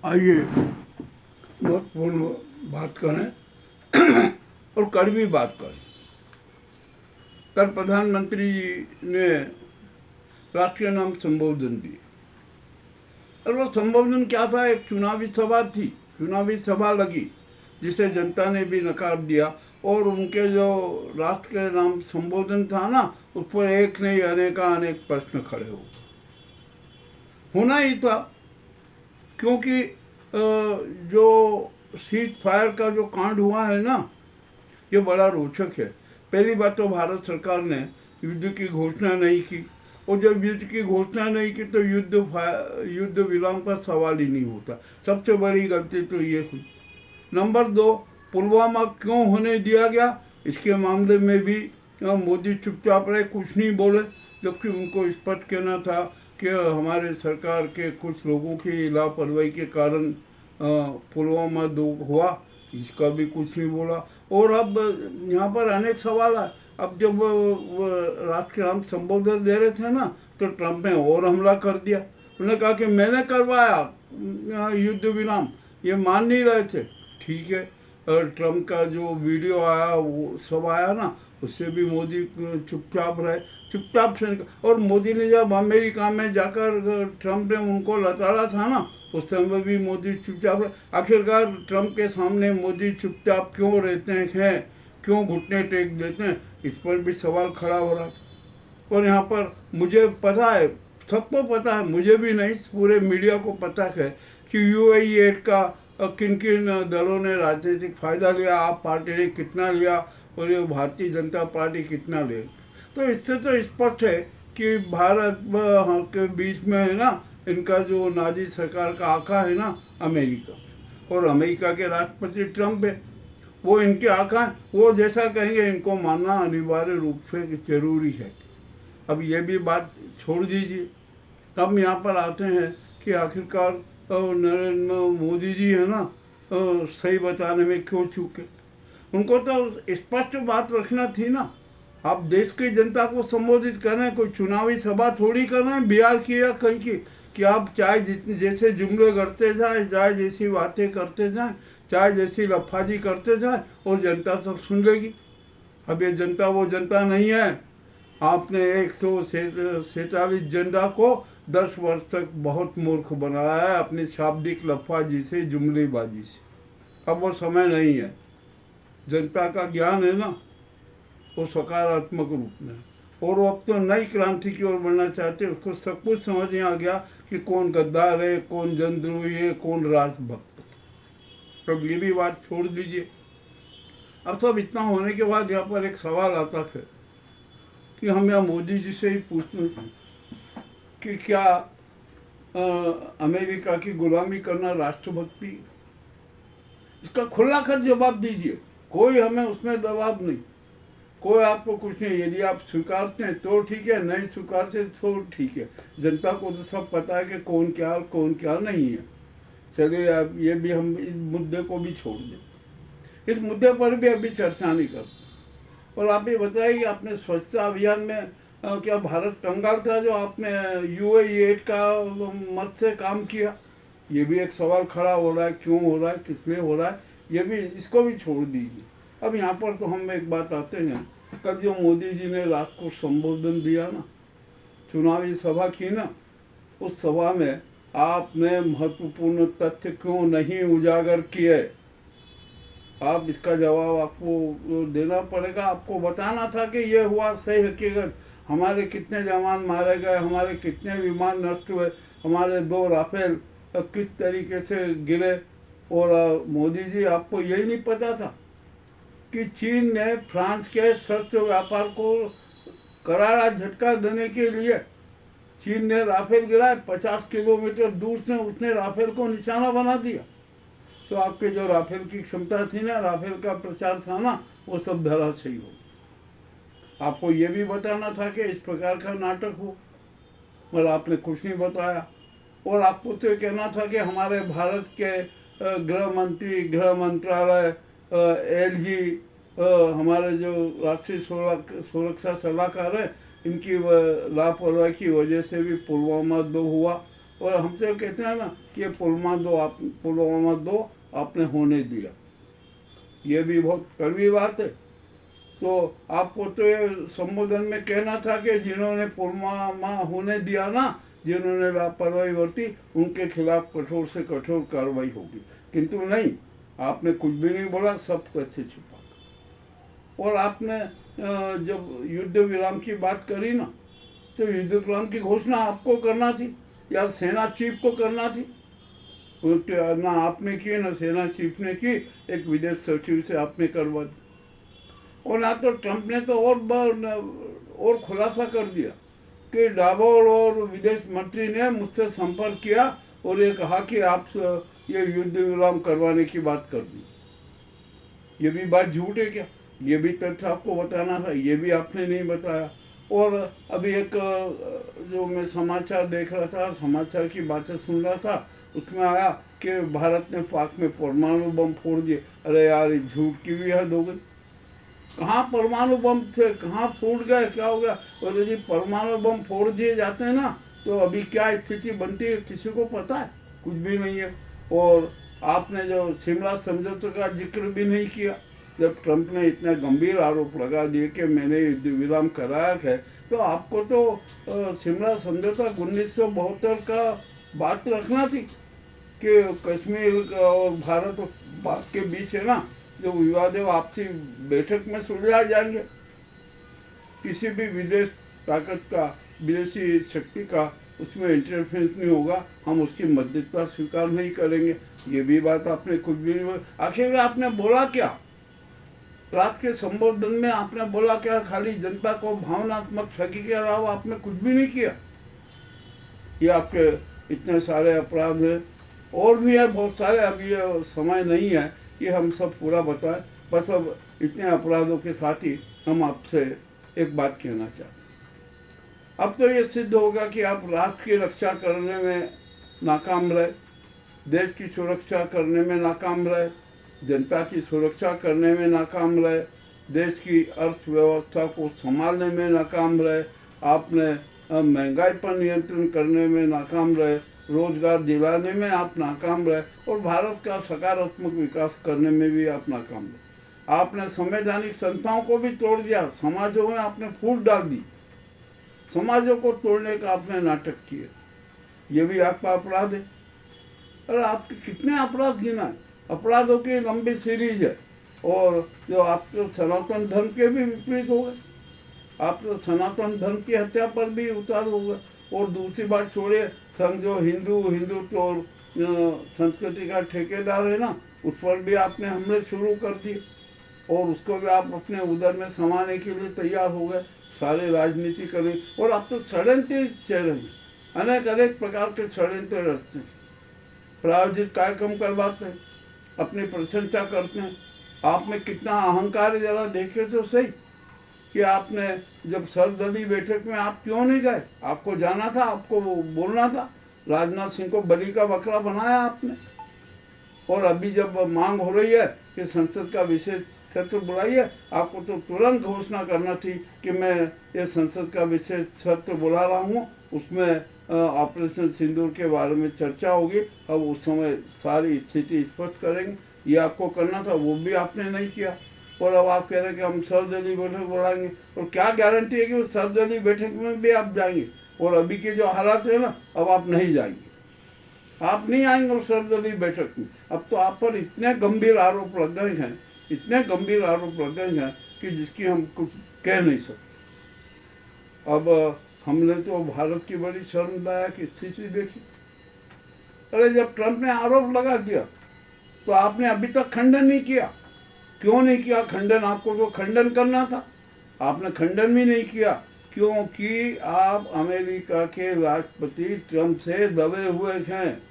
आइए महत्वपूर्ण बात करें और कड़वी बात करें। कल प्रधानमंत्री जी ने राष्ट्रीय नाम संबोधन दिए और वो संबोधन क्या था? एक चुनावी सभा थी, चुनावी सभा लगी जिसे जनता ने भी नकार दिया और उनके जो राष्ट्र के नाम संबोधन था ना, उस पर एक नहीं अनेक प्रश्न खड़े हो होना ही था। क्योंकि जो सीज फायर का जो कांड हुआ है ना, ये बड़ा रोचक है। पहली बात तो भारत सरकार ने युद्ध की घोषणा नहीं की, और जब युद्ध की घोषणा नहीं की तो युद्ध विराम का सवाल ही नहीं होता। सबसे बड़ी गलती तो ये हुई। नंबर 2, पुलवामा क्यों होने दिया गया, इसके मामले में भी मोदी चुपचाप रहे, कुछ नहीं बोले, जबकि उनको स्पष्ट कहना था कि हमारे सरकार के कुछ लोगों की लापरवाही के कारण पुलवामा हुआ, इसका भी कुछ नहीं बोला। और अब यहाँ पर अनेक सवाल है। अब जब वो राष्ट्र के नाम संबोधन दे रहे थे ना, तो ट्रंप ने और हमला कर दिया। उन्होंने कहा कि मैंने करवाया युद्ध विराम, ये मान नहीं रहे थे। ठीक है, ट्रंप का जो वीडियो आया वो सब आया ना, उससे भी मोदी चुपचाप रहे, चुपचाप से। और मोदी ने जब अमेरिका में जाकर ट्रंप ने उनको लताड़ा था ना, उस समय भी मोदी चुपचाप रहे। आखिरकार ट्रंप के सामने मोदी चुपचाप क्यों रहते हैं, क्यों घुटने टेक देते हैं, इस पर भी सवाल खड़ा हो रहा है। और यहाँ पर मुझे पता है, सबको पता है, मुझे भी नहीं, पूरे मीडिया को पता है कि UAE का किन किन दलों ने राजनीतिक फायदा लिया, आप पार्टी ने कितना लिया और ये भारतीय जनता पार्टी कितना ले। तो इससे तो स्पष्ट है कि भारत के बीच में है ना, इनका जो नाजी सरकार का आका है ना अमेरिका, और अमेरिका के राष्ट्रपति ट्रंप है, वो इनके आका हैं। वो जैसा कहेंगे इनको मानना अनिवार्य रूप से जरूरी है। अब ये भी बात छोड़ दीजिए। अब यहाँ पर आते हैं कि आखिरकार नरेंद्र मोदी जी है ना, सही बताने में क्यों चूके। उनको तो स्पष्ट बात रखना थी ना। आप देश की जनता को संबोधित कर रहे हैं, कोई चुनावी सभा थोड़ी कर रहे हैं बिहार की या कहीं की, कि आप चाहे जितने जैसे जुमले करते जाए, चाहे जैसी बातें करते जाएं, चाहे जैसी लफाजी करते जाए, और जनता सब सुन लेगी। अब ये जनता वो जनता नहीं है। आपने 147 जनता को 10 वर्ष तक बहुत मूर्ख बनाया है अपनी शाब्दिक लफाजी से, जुमलेबाजी से। अब वो समय नहीं है। जनता का ज्ञान है ना, वो सकारात्मक रूप में, और वो अब तो नई क्रांति की ओर बढ़ना चाहते हैं। उसको सब कुछ समझ में आ गया कि कौन गद्दार है, कौन जनद्रोही है, कौन राष्ट्रभक्त। अब ये भी बात छोड़ दीजिए। अब तो अब इतना होने के बाद यहाँ पर एक सवाल आता है कि हम यहाँ मोदी जी से ही पूछते हैं कि क्या अमेरिका की गुलामी करना राष्ट्रभक्ति? इसका खुला कर जवाब दीजिए। कोई हमें उसमें दबाव नहीं, कोई आपको कुछ नहीं। यदि आप स्वीकारते हैं तो ठीक है, नहीं स्वीकारते तो ठीक है। जनता को तो सब पता है कि कौन क्या और कौन क्या नहीं है। चलिए अब ये भी हम इस मुद्दे को भी छोड़ दें, इस मुद्दे पर भी अभी चर्चा नहीं करते। और आप ये बताइए कि आपने स्वच्छता अभियान में क्या भारत कंगाल था जो आपने UAE का मत से काम किया? ये भी एक सवाल खड़ा हो रहा है, क्यों हो रहा है, किस लिए हो रहा है, ये भी, इसको भी छोड़ दीजिए। अब यहाँ पर तो हम एक बात आते हैं, कल जो मोदी जी ने रात को संबोधन दिया ना, चुनावी सभा की ना, उस सभा में आपने महत्वपूर्ण तथ्य क्यों नहीं उजागर किए? आप इसका जवाब आपको देना पड़ेगा। आपको बताना था कि ये हुआ सही हकीकत, हमारे कितने जवान मारे गए, हमारे कितने विमान नष्ट हुए, हमारे 2 राफेल किस तरीके से गिरे। और मोदी जी, आपको यही नहीं पता था कि चीन ने फ्रांस के शस्त्र व्यापार को करारा झटका देने के लिए चीन ने राफेल गिराए, 50 किलोमीटर दूर से उसने राफेल को निशाना बना दिया। तो आपके जो राफेल की क्षमता थी ना, राफेल का प्रचार था ना, वो सब धराशायी हो। आपको ये भी बताना था कि इस प्रकार का नाटक हो, और आपने कुछ नहीं बताया। और आपको तो कहना था कि हमारे भारत के गृह मंत्री, गृह मंत्रालय, LG, हमारे जो राष्ट्रीय सुरक्षा सलाहकार है, इनकी लापरवाही की वजह से भी पुलवामा 2 हुआ, और हमसे कहते हैं ना कि पुलवामा दो आपने होने दिया, ये भी बहुत कड़वी बात है। तो आपको तो ये संबोधन में कहना था कि जिन्होंने पुलवामा होने दिया ना, जिन्होंने लापरवाही बरती, उनके खिलाफ कठोर से कठोर कार्रवाई होगी, किंतु नहीं, आपने कुछ भी नहीं बोला, सब तथ्य छुपा। और आपने जब युद्ध विराम की बात करी ना, तो युद्ध विराम की घोषणा आपको करना थी या सेना चीफ को करना थी? ना आपने की ना सेना चीफ ने की, एक विदेश सचिव से आपने करवा दी। और ना तो ट्रंप ने तो और खुलासा कर दिया कि डाबोर और विदेश मंत्री ने मुझसे संपर्क किया और ये कहा कि आप ये युद्ध विराम करवाने की बात कर दी। ये भी बात झूठ है क्या? ये भी तथ्य आपको बताना था, ये भी आपने नहीं बताया। और अभी एक जो मैं समाचार देख रहा था, समाचार की बातें सुन रहा था, उसमें आया कि भारत ने पाक में परमाणु बम फोड़ दिए। अरे यार, झूठ की भी हद हो गई। कहाँ परमाणु बम थे, कहाँ फूट गए, क्या हो गया? और यदि परमाणु बम फोड़ दिए जाते हैं ना, तो अभी क्या स्थिति बनती है किसी को पता है? कुछ भी नहीं है। और आपने जो शिमला समझौते का जिक्र भी नहीं किया, जब ट्रंप ने इतना गंभीर आरोप लगा दिए कि मैंने युद्ध विराम कराया है, तो आपको तो शिमला समझौता 1972 का बात रखना थी कि कश्मीर और भारत और पाक के बीच है ना जो विवाद है, वो आपसी बैठक में सुलझा जाएंगे। किसी भी विदेश ताकत का, विदेशी शक्ति का उसमें इंटरफेरेंस नहीं होगा, हम उसकी मध्यस्थता स्वीकार नहीं करेंगे। ये भी बात आपने कुछ भी नहीं बोला। आखिर आपने बोला क्या? रात के संबोधन में आपने बोला क्या? खाली जनता को भावनात्मक ठगी के अलावा आपने कुछ भी नहीं किया। ये आपके इतने सारे अपराध हैं, और भी है बहुत सारे, अभी ये समय नहीं है कि हम सब पूरा बताएं। बस अब इतने अपराधों के साथ ही हम आपसे एक बात कहना चाहते हैं। अब तो ये सिद्ध होगा कि आप राष्ट्र की रक्षा करने में नाकाम रहे, देश की सुरक्षा करने में नाकाम रहे, जनता की सुरक्षा करने में नाकाम रहे, देश की अर्थव्यवस्था को संभालने में नाकाम रहे, आपने महंगाई पर नियंत्रण करने में नाकाम रहे, रोजगार दिलाने में आप नाकाम रहे, और भारत का सकारात्मक विकास करने में भी आप नाकाम रहे। आपने संवैधानिक संस्थाओं को भी तोड़ दिया, समाजों में आपने फूट डाल दी, समाजों को तोड़ने का आपने नाटक किया, ये भी आपका अपराध है। अरे आपके कितने अपराध गिना है? अपराधों की लंबी सीरीज है, और जो आप तो सनातन धर्म के भी विपरीत हो गए, आप तो सनातन धर्म की हत्या पर भी उतार हो गए। और दूसरी बात छोड़िए, संघ जो हिंदुत्व और संस्कृति का ठेकेदार है ना, उस पर भी आपने हमले शुरू कर दिए, और उसको भी आप अपने उदर में समाने के लिए तैयार हो गए, सारे राजनीति करें। और आप तो षड्यंत्र चल रहे हैं, अनेक प्रकार के षड्यंत्र रचते हैं, प्रायोजित कार्यक्रम करवाते हैं, अपनी प्रशंसा करते हैं। आप में कितना अहंकार है, जरा देखे तो सही कि आपने जब सर्वदलीय बैठक में आप क्यों नहीं गए? आपको जाना था, आपको बोलना था। राजनाथ सिंह को बलि का बकरा बनाया आपने। और अभी जब मांग हो रही है कि संसद का विशेष सत्र बुलाइए, आपको तो तुरंत घोषणा करना थी कि मैं ये संसद का विशेष सत्र बुला रहा हूँ, उसमें ऑपरेशन सिंदूर के बारे में चर्चा होगी, अब उस समय सारी स्थिति स्पष्ट करेंगे। ये आपको करना था, वो भी आपने नहीं किया। और अब आप कह रहे हैं कि हम सर्वदलीय बैठक बुलाएंगे, और क्या गारंटी है कि उस सर्वदलीय बैठक में भी आप जाएंगे? और अभी के जो हालात है ना, अब आप नहीं जाएंगे, आप नहीं आएंगे उस सर्वदलीय बैठक में। अब तो आप पर इतने गंभीर आरोप लग गए हैं, इतने गंभीर आरोप लग गए हैं कि जिसकी हम कुछ कह नहीं सकते। अब हमने तो भारत की बड़ी शर्मदायक स्थिति देखी। अरे जब ट्रंप ने आरोप लगा दिया तो आपने अभी तक खंडन नहीं किया। क्यों नहीं किया खंडन? आपको तो खंडन करना था, आपने खंडन भी नहीं किया, क्योंकि आप अमेरिका के राष्ट्रपति ट्रंप से दबे हुए हैं।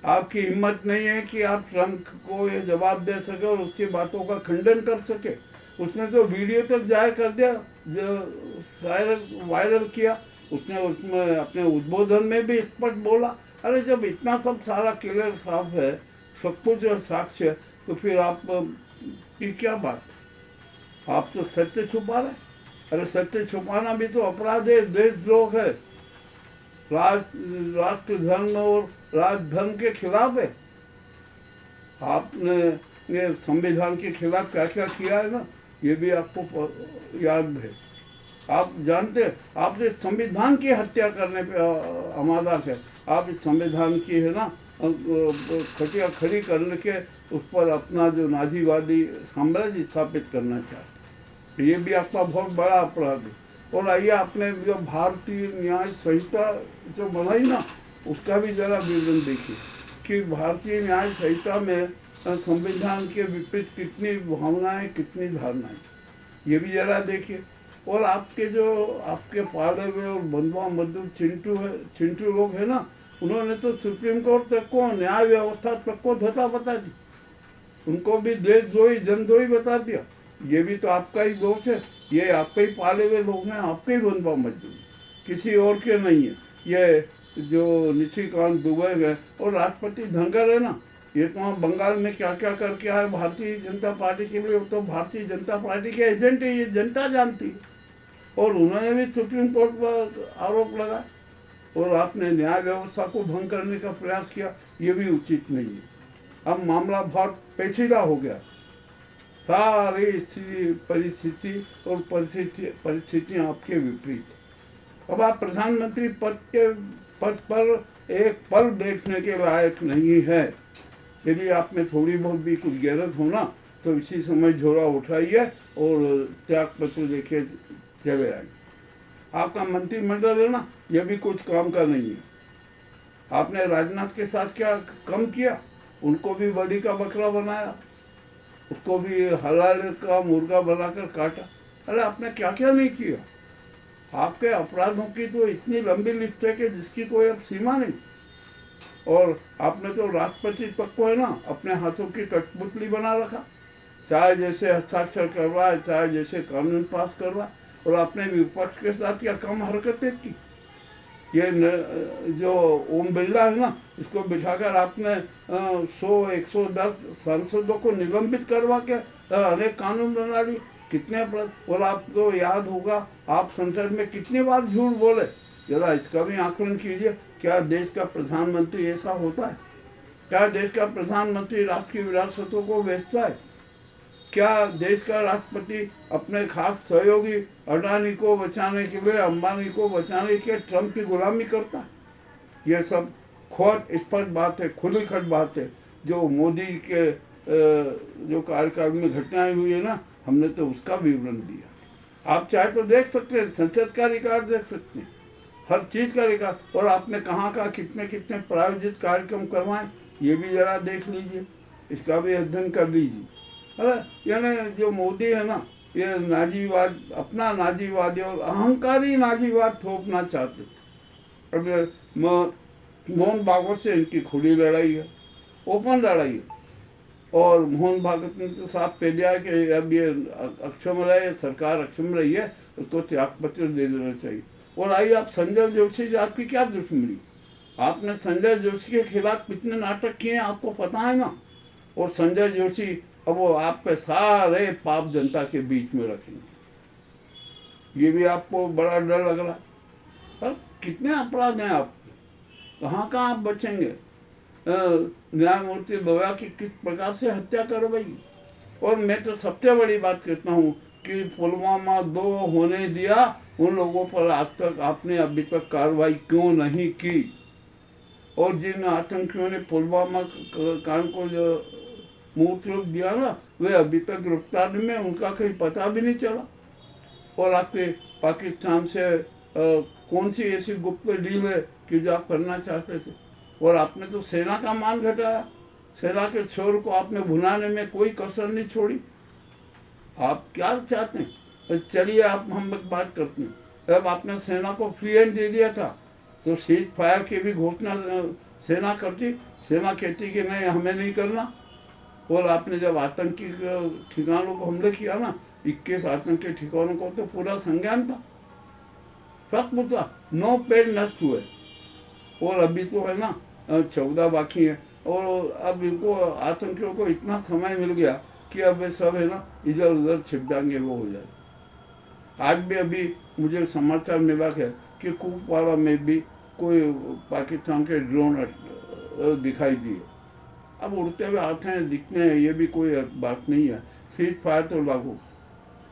आपकी हिम्मत नहीं है कि आप ट्रंप को ये जवाब दे सके और उसकी बातों का खंडन कर सके। उसने तो वीडियो तक जाहिर कर दिया, जो वायरल किया उसने, उसमें अपने उद्बोधन में भी स्पष्ट बोला। अरे जब इतना सब सारा क्लियर साफ है, सब कुछ साक्ष्य है, तो फिर आप की क्या बात? आप तो सत्य छुपा रहे। अरे सत्य छुपाना भी तो अपराध है, देशद्रोह है। राष्ट्र धर्म और राजधर्म के खिलाफ है। आपने ये संविधान के खिलाफ क्या क्या किया है ना, ये भी आपको याद है। आप जानते हैं, आपने संविधान की हत्या करने पे हमारा है। आप इस संविधान की है ना खटिया खड़ी करने के उस पर अपना जो नाजीवादी साम्राज्य स्थापित करना चाहते, ये भी आपका बहुत बड़ा अपराध है। और आइए, आपने जो भारतीय न्याय संहिता जो बनाई ना, उसका भी जरा विवरण देखिए कि भारतीय न्याय संहिता में संविधान के विपरीत कितनी भावनाएं, कितनी धारणाएं, ये भी जरा देखिए। और आपके पाले हुए और बंधुआ मजदूर चिंटू लोग है ना, उन्होंने तो सुप्रीम कोर्ट तक को, न्याय व्यवस्था तक को धता बता दी, उनको भी देशद्रोही जनद्रोही बता दिया। ये भी तो आपका ही दोष है, ये आपके ही पाले हुए लोग हैं, आपके ही बंधुआ मजदूर, किसी और के नहीं है। ये जो निशिकांत दुबे गए और राष्ट्रपति धनखड़ है ना, ये तो वहाँ बंगाल में क्या क्या करके आए भारतीय जनता पार्टी के लिए, तो भारतीय जनता पार्टी के एजेंट है, ये जनता जानती है। और उन्होंने भी सुप्रीम कोर्ट पर आरोप लगाया और आपने न्याय व्यवस्था को भंग करने का प्रयास किया, ये भी उचित नहीं है। अब मामला बहुत पेचीदा हो गया, सारी परिस्थिति और परिस्थितियाँ आपके विपरीत। अब आप प्रधानमंत्री पद पर एक पल बैठने के लायक नहीं है। यदि आप में थोड़ी बहुत भी कुछ गैरत हो ना, तो इसी समय झोला उठाइए और त्याग पत्र लेके चले आइए। आपका मंत्रिमंडल है ना, यह भी कुछ काम का नहीं है। आपने राजनाथ के साथ क्या कम किया, उनको भी बलि का बकरा बनाया, उसको भी हलाल का मुर्गा बनाकर काटा। अरे आपने क्या क्या नहीं किया। आपके अपराधों की तो इतनी लंबी लिस्ट है कि जिसकी कोई अब सीमा नहीं। और आपने तो राष्ट्रपति तक को है ना अपने हाथों की कठपुतली बना रखा, चाहे जैसे हस्ताक्षर करवाए, चाहे जैसे कानून पास करवाए। और आपने विपक्ष के साथ क्या कम हरकतें की। ये जो ओम बिरला है ना, इसको बिठाकर आपने 100-110 सांसदों को निलंबित करवा के अनेक कानून बना लिए। कितने और आपको याद होगा, आप संसद में कितनी बार झूठ बोले, जरा इसका भी आकलन कीजिए। क्या देश का प्रधानमंत्री ऐसा होता है? क्या देश का प्रधानमंत्री राष्ट्र की विरासतों को बेचता है? क्या देश का राष्ट्रपति अपने खास सहयोगी अडानी को बचाने के लिए, अंबानी को बचाने के ट्रंप की गुलामी करता है? यह सब खुद स्पष्ट बात है, खुली खट बात है। जो मोदी के जो कार्यकाल में घटनाएं हुई है ना, हमने तो उसका विवरण दिया। आप चाहे तो देख सकते हैं, संसद का रिकॉर्ड देख सकते हैं, हर चीज़ का रिकॉर्ड। और आपने कहाँ कहाँ कितने कितने प्रायोजित कार्यक्रम करवाएं, ये भी जरा देख लीजिए, इसका भी अध्ययन कर लीजिए। अरे यानी जो मोदी है ना, ये नाजीवाद, अपना नाजीवादी और अहंकारी नाजीवाद थोपना चाहते। अब मोहन भागवत से इनकी खुली लड़ाई है, ओपन लड़ाई है। और मोहन भागवत ने तो साफ कह दिया कि अब ये अक्षम रहे, सरकार अक्षम रही है, उसको त्यागपत्र दे देना चाहिए। और आइए, आप संजय जोशी से आपकी क्या दुश्मनी? आपने संजय जोशी के खिलाफ कितने नाटक किए हैं, आपको पता है ना। और संजय जोशी अब वो आपके सारे पाप जनता के बीच में रखेंगे, ये भी आपको बड़ा डर लग रहा है। पर कितने अपराध हैं आपके, कहाँ कहाँ आप बचेंगे? न्यायमूर्ति लोया की किस प्रकार से हत्या करवाई। और मैं तो सबसे बड़ी बात कहता हूँ कि पुलवामा 2 होने दिया, उन लोगों पर आज तक आपने अभी तक कार्रवाई क्यों नहीं की? और जिन आतंकियों ने पुलवामा कांड को जो मूर्त रूप दिया ना, वे अभी तक गिरफ्तार में, उनका कहीं पता भी नहीं चला। और आपके पाकिस्तान से कौन सी ऐसी गुप्त डील है कि जो आप करना चाहते थे? और आपने तो सेना का मान घटाया, सेना के शोर को आपने भुनाने में कोई कसर नहीं छोड़ी। आप क्या चाहते हैं? चलिए, आप हम बात करते हैं। अब आपने सेना को फ्री हैंड दे दिया था, तो सीज फायर की भी घोषणा सेना करती। सेना कहती कि नहीं, हमें नहीं करना। और आपने जब आतंकी ठिकानों को हमले किया ना, 21 आतंकी ठिकानों को, तो पूरा संज्ञान था, सब पूछा, 9 पेड़ नष्ट हुए। और अभी तो है ना 14 बाकी है। और अब इनको आतंकियों को इतना समय मिल गया कि अब वे सब है ना इधर उधर छिप जाएंगे, वो हो जाए। आज भी अभी मुझे समाचार मिला है कि कुपवाड़ा में भी कोई पाकिस्तान के ड्रोन दिखाई दिए। अब उड़ते हुए आते हैं, दिखते हैं, ये भी कोई बात नहीं है। सीज फायर तो लागू।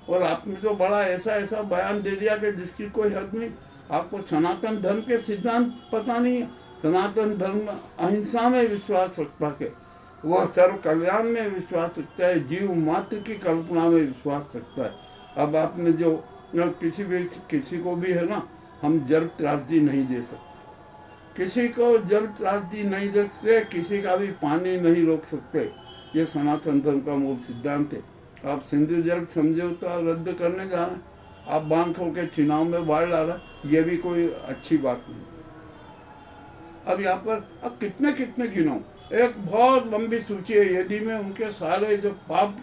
और आपने तो बड़ा ऐसा ऐसा बयान दे दिया कि जिसकी कोई हद नहीं। आपको सनातन धर्म के सिद्धांत पता नहीं है। सनातन धर्म अहिंसा में विश्वास रखता है, वह सर्व कल्याण में विश्वास रखता है, जीव मात्र की कल्पना में विश्वास रखता है। अब आपने जो किसी को भी है ना, हम जल त्रासदी नहीं दे सकते, किसी को जल त्रासदी नहीं दे सकते, किसी का भी पानी नहीं रोक सकते। ये सनातन धर्म का मूल सिद्धांत है। आप सिंधु जल समझौता रद्द करने जा रहे हैं, आप बांध खोल के चुनाव में बाढ़ ला रहे हैं, ये भी कोई अच्छी बात नहीं। अब यहाँ पर अब कितने कितने गिनो, एक बहुत लंबी सूची है। यदि मैं उनके सारे जो पाप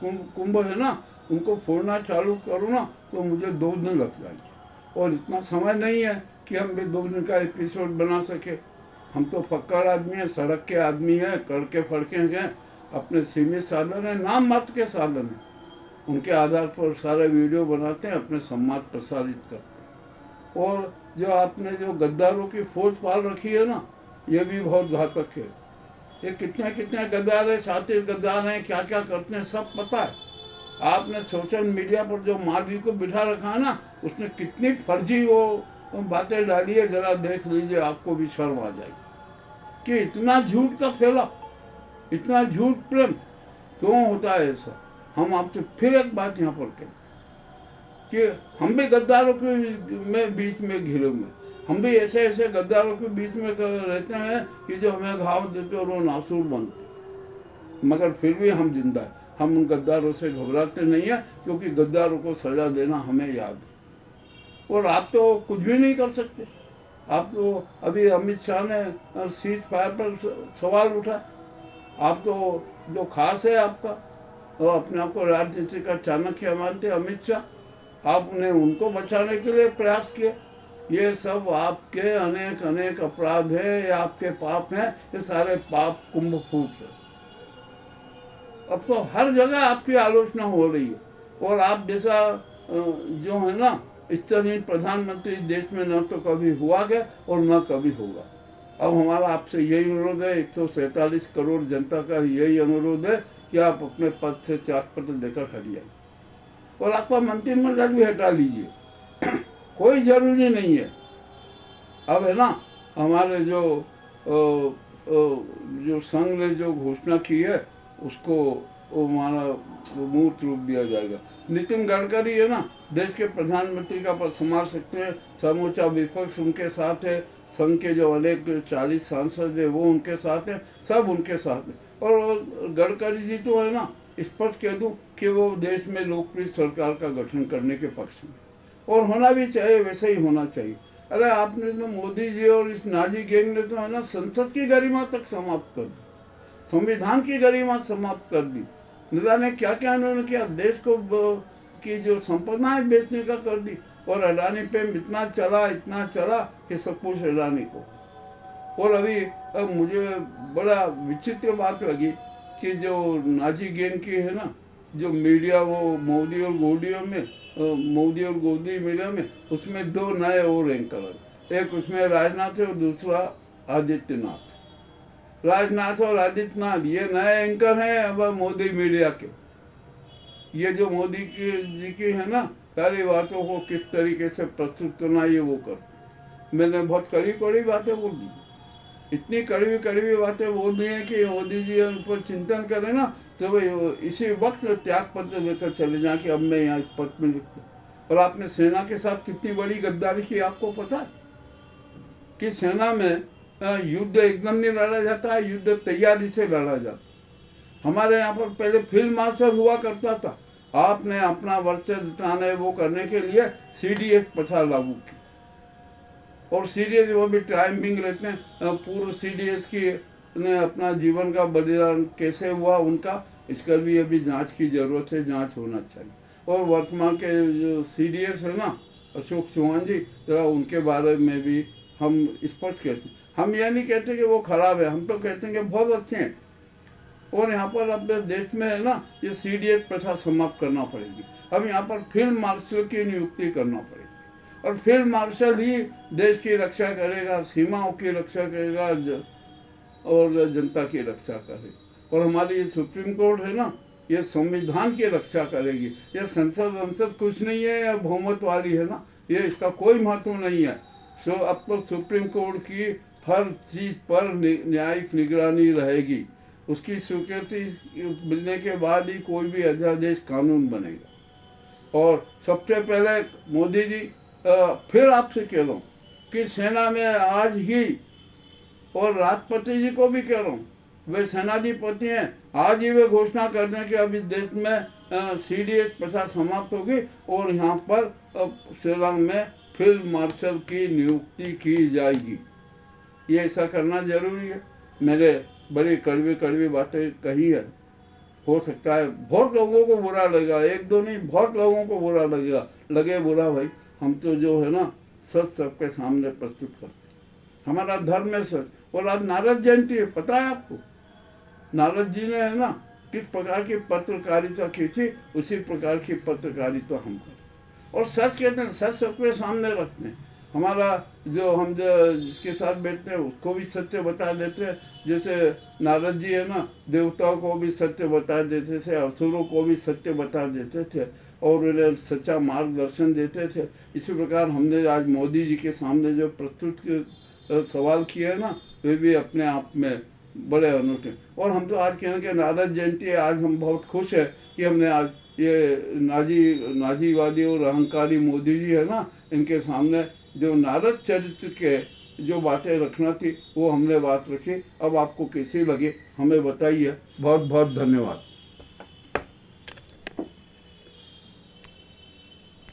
कुंभ है ना, उनको फोड़ना चालू करूँ ना, तो मुझे 2 दिन लग जाएंगे। और इतना समय नहीं है कि हम भी 2 दिन का एपिसोड बना सके। हम तो फक्कड़ आदमी है, सड़क के आदमी है, कड़के फड़के हैं, अपने सीमित साधन है, नाम मात्र के साधन है, उनके आधार पर सारे वीडियो बनाते हैं, अपने संवाद प्रसारित करते हैं। और जो आपने जो गद्दारों की फौज पाल रखी है ना, ये भी बहुत घातक है। ये कितने कितने गद्दार है, शातिर गद्दार हैं, क्या क्या करते हैं सब पता है। आपने सोशल मीडिया पर जो मालवी को बिठा रखा है ना, उसने कितनी फर्जी वो बातें डाली है, जरा देख लीजिए, आपको भी शर्म आ जाएगी कि इतना झूठ का फैला, इतना झूठ प्रेम क्यों होता है ऐसा। हम आपसे फिर एक बात यहाँ पर कहें कि हम भी गद्दारों के बीच में घिरे हुए, हम भी ऐसे ऐसे गद्दारों के बीच में रहते हैं कि जो हमें घाव देते और वो नासूर बनते, मगर फिर भी हम जिंदा है। हम उन गद्दारों से घबराते नहीं है, क्योंकि गद्दारों को सजा देना हमें याद है। और आप तो कुछ भी नहीं कर सकते। आप तो अभी अमित शाह ने सीज फायर पर सवाल उठा। आप तो जो खास है आपका, वो अपने आप को राजनीति का चाणक्य मानते अमित शाह, आपने उनको बचाने के लिए प्रयास किए। ये सब आपके अनेक अनेक अपराध है, ये आपके पाप हैं, ये सारे पाप कुंभ फूट है। अब तो हर जगह आपकी आलोचना हो रही है। और आप जैसा जो है ना स्तरहीन प्रधानमंत्री देश में न तो कभी हुआ गया और न कभी होगा। अब हमारा आपसे यही अनुरोध है, 147 करोड़ जनता का यही अनुरोध है कि आप अपने पद से त्यागपत्र देकर हट जाइए और आपका मंत्रिमंडल भी हटा लीजिए। कोई जरूरी नहीं है। अब है ना, हमारे जो संघ ने जो घोषणा की है, उसको हमारा मूर्त रूप दिया जाएगा। नितिन गडकरी है ना, देश के प्रधानमंत्री का पद संभाल सकते हैं, समूचा विपक्ष उनके साथ है, संघ के जो अनेक 40 सांसद है वो उनके साथ है, सब उनके साथ है। और गडकरी जी तो है ना, स्पष्ट कह दूं कि वो देश में लोकप्रिय सरकार का गठन करने के पक्ष में, और होना भी चाहिए, वैसे ही होना चाहिए। अरे आपने तो मोदी जी और इस नाजी गैंग ने तो है ना संसद की गरिमा तक समाप्त कर दी, संविधान की गरिमा समाप्त कर दी। न जाने क्या क्या उन्होंने किया, देश को की जो संपदाएं बेचने का कर दी। और अडानी पे इतना चला कि सब कुछ अडानी को। और अभी अब मुझे बड़ा विचित्र बात लगी कि जो नाजी गैंग की है ना, जो मीडिया, वो मोदी और गोदी मीडिया में, उसमें 2 नए और एंकर हैं। एक उसमें राजनाथ है और दूसरा आदित्यनाथ। राजनाथ और आदित्यनाथ ये नए एंकर हैं अब मोदी मीडिया के। ये जो मोदी जी की है ना सारी बातों को किस तरीके से प्रस्तुत करना, ये वो कर। मैंने बहुत कड़ी बातें बोल दी, इतनी कड़वी बातें बोल दी हैं कि मोदी जी उन पर चिंतन करें ना, तो वो इसी वक्त त्याग पत्र लेकर चले जाए कि अब मैं यहाँ इस पद में लिखता। और आपने सेना के साथ कितनी बड़ी गद्दारी की, आपको पता है कि सेना में युद्ध एकदम नहीं लड़ा जाता है, युद्ध तैयारी से लड़ा जाता। हमारे यहाँ पर पहले फील्ड मार्शल हुआ करता था, आपने अपना वर्चस्व जिताना है वो करने के लिए CDS प्रथा लागू की। और CDS वो भी टाइमिंग रहते हैं, पूर्व CDS की ने अपना जीवन का बलिदान कैसे हुआ उनका, इसका भी अभी जांच की जरूरत है, जांच होना चाहिए। और वर्तमान के जो CDS है ना अशोक चौहान जी, जरा उनके बारे में भी हम स्पष्ट कहते हैं। हम यह नहीं कहते कि वो खराब है, हम तो कहते हैं कि बहुत अच्छे हैं। और यहाँ पर अपने देश में है ना ये CDS प्रथा समाप्त करना पड़ेगी। अब यहाँ पर फील्ड मार्शल की नियुक्ति करना पड़ेगी। और फील्ड मार्शल ही देश की रक्षा करेगा, सीमाओं की रक्षा करेगा और जनता की रक्षा करेगा। और हमारी ये सुप्रीम कोर्ट है ना, ये संविधान की रक्षा करेगी। ये संसद कुछ नहीं है, या बहुमत वाली है ना, ये इसका कोई महत्व नहीं है। सो अब तो सुप्रीम कोर्ट की हर चीज़ पर न्यायिक निगरानी रहेगी। उसकी स्वीकृति मिलने के बाद ही कोई भी अध्यादेश कानून बनेगा। और सबसे पहले मोदी जी, फिर आपसे कह रहा हूँ कि सेना में आज ही, और राष्ट्रपति जी को भी कह रहा हूँ, वे सेनाधिपति हैं, आज ही वे घोषणा कर दें कि अब इस देश में CDS प्रथा समाप्त होगी और यहाँ पर शिलांग में फील्ड मार्शल की नियुक्ति की जाएगी। ये ऐसा करना जरूरी है। मेरे बड़ी कड़वी बातें कही है, हो सकता है बहुत लोगों को बुरा लगेगा, एक दो नहीं, बहुत लोगों को बुरा लगेगा। लगे बुरा भाई, हम तो जो है ना सच सबके सामने प्रस्तुत करते। हमारा धर्म है सच। और आज नारद जयंती है, पता है आपको? नारद जी ने है ना किस प्रकार की पत्रकारिता की थी, उसी प्रकार की पत्रकारिता हम करें। और सच कहते हैं, सच सबके सामने रखते हैं। हमारा हम जिसके साथ बैठते हैं उसको भी सत्य बता देते हैं। जैसे नारद जी है ना, देवताओं को भी सत्य बता देते थे, असुरों को भी सत्य बता देते थे और उन्हें सच्चा मार्गदर्शन देते थे। इसी प्रकार हमने आज मोदी जी के सामने जो प्रस्तुत सवाल किए हैं ना, वे भी अपने आप में बड़े अनूठे। और हम तो आज कहने के नारद जयंती है, आज हम बहुत खुश है कि हमने आज ये नाजीवादी और अहंकारी मोदी जी है ना, इनके सामने जो नारद चरित्र के जो बातें रखना थी वो हमने बात रखी। अब आपको कैसी लगी हमें बताइए। बहुत बहुत धन्यवाद।